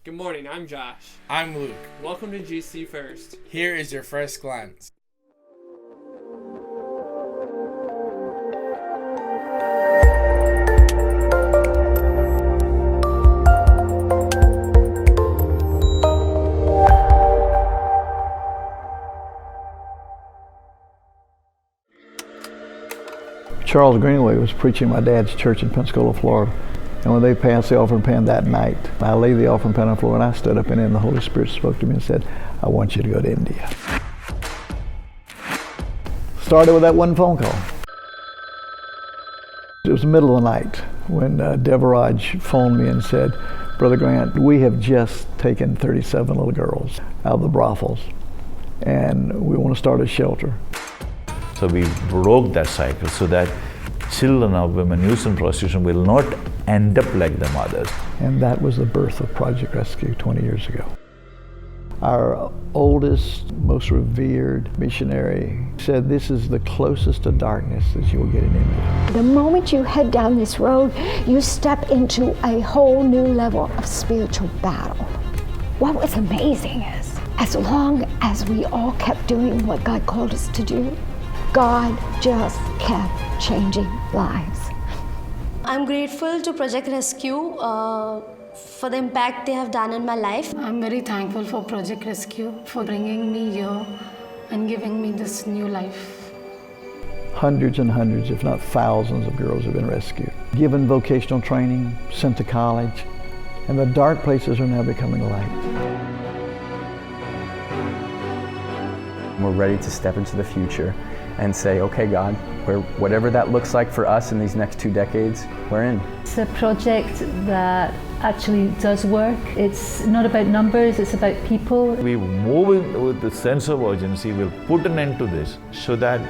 Good morning, I'm Josh. I'm Luke. Welcome to GC First. Here is your first glance. Charles Greenaway was preaching my dad's church in Pensacola, Florida. And when they passed the offering pan that night, I laid the offering pan on the floor and I stood up, and then the Holy Spirit spoke to me and said, I want you to go to India. Started with that one phone call. It was the middle of the night when Devaraj phoned me and said, Brother Grant, we have just taken 37 little girls out of the brothels and we want to start a shelter. So we broke that cycle so that children of women used in prostitution will not end up like the mothers. And that was the birth of Project Rescue 20 years ago. Our oldest, most revered missionary said this is the closest to darkness that you will get in India. The moment you head down this road, you step into a whole new level of spiritual battle. What was amazing is, as long as we all kept doing what God called us to do, God just kept changing lives. I'm grateful to Project Rescue for the impact they have done in my life. I'm very thankful for Project Rescue for bringing me here and giving me this new life. Hundreds and hundreds, if not thousands of girls have been rescued, given vocational training, sent to college, and the dark places are now becoming light. We're ready to step into the future and say, okay, God, whatever that looks like for us in these next 2 decades, we're in. It's a project that actually does work. It's not about numbers, it's about people. We move with the sense of urgency, we'll put an end to this so that,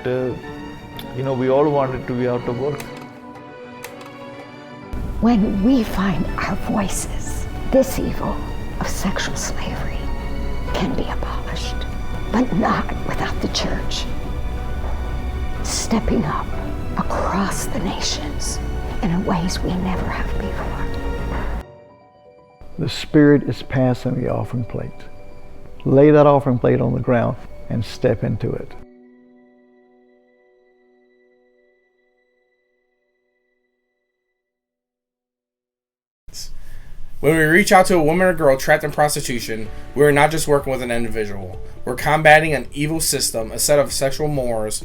we all want it to be out of work. When we find our voices, this evil of sexual slavery can be abolished, but not without the church stepping up across the nations in ways we never have before. The Spirit is passing the offering plate. Lay that offering plate on the ground and step into it. When we reach out to a woman or girl trapped in prostitution, we are not just working with an individual. We're combating an evil system, a set of sexual mores,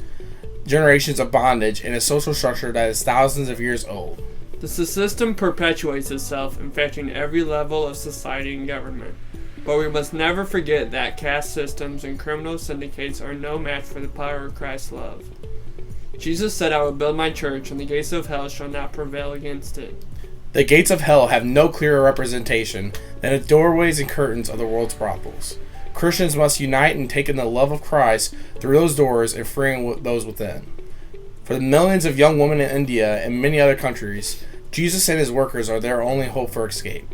generations of bondage, and a social structure that is thousands of years old. The system perpetuates itself, infecting every level of society and government. But we must never forget that caste systems and criminal syndicates are no match for the power of Christ's love. Jesus said, I will build my church, and the gates of hell shall not prevail against it. The gates of hell have no clearer representation than the doorways and curtains of the world's brothels. Christians must unite in taking the love of Christ through those doors and freeing those within. For the millions of young women in India and many other countries, Jesus and his workers are their only hope for escape.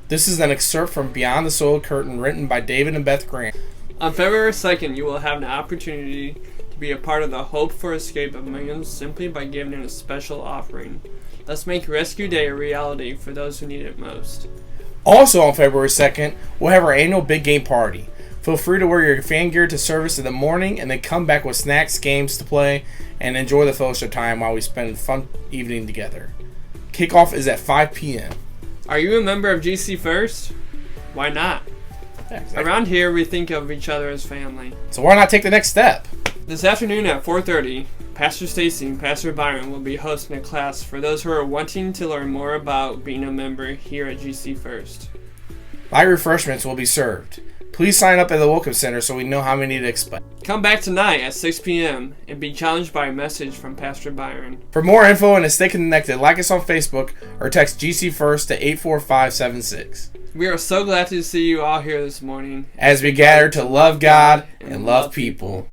This is an excerpt from Beyond the Soiled Curtain, written by David and Beth Grant. On February 2nd, you will have an opportunity to be a part of the hope for escape of millions simply by giving in a special offering. Let's make Rescue Day a reality for those who need it most. Also on February 2nd, we'll have our annual Big Game Party. Feel free to wear your fan gear to service in the morning and then come back with snacks, games to play, and enjoy the fellowship time while we spend a fun evening together. Kickoff is at 5 p.m. Are you a member of GC First? Why not? Yeah, exactly. Around here, we think of each other as family. So why not take the next step? This afternoon at 4:30, Pastor Stacy and Pastor Byron will be hosting a class for those who are wanting to learn more about being a member here at GC First. Light refreshments will be served. Please sign up at the Welcome Center so we know how many to expect. Come back tonight at 6 p.m. and be challenged by a message from Pastor Byron. For more info and to stay connected, like us on Facebook or text GC First to 84576. We are so glad to see you all here this morning as we gather to love God and love people.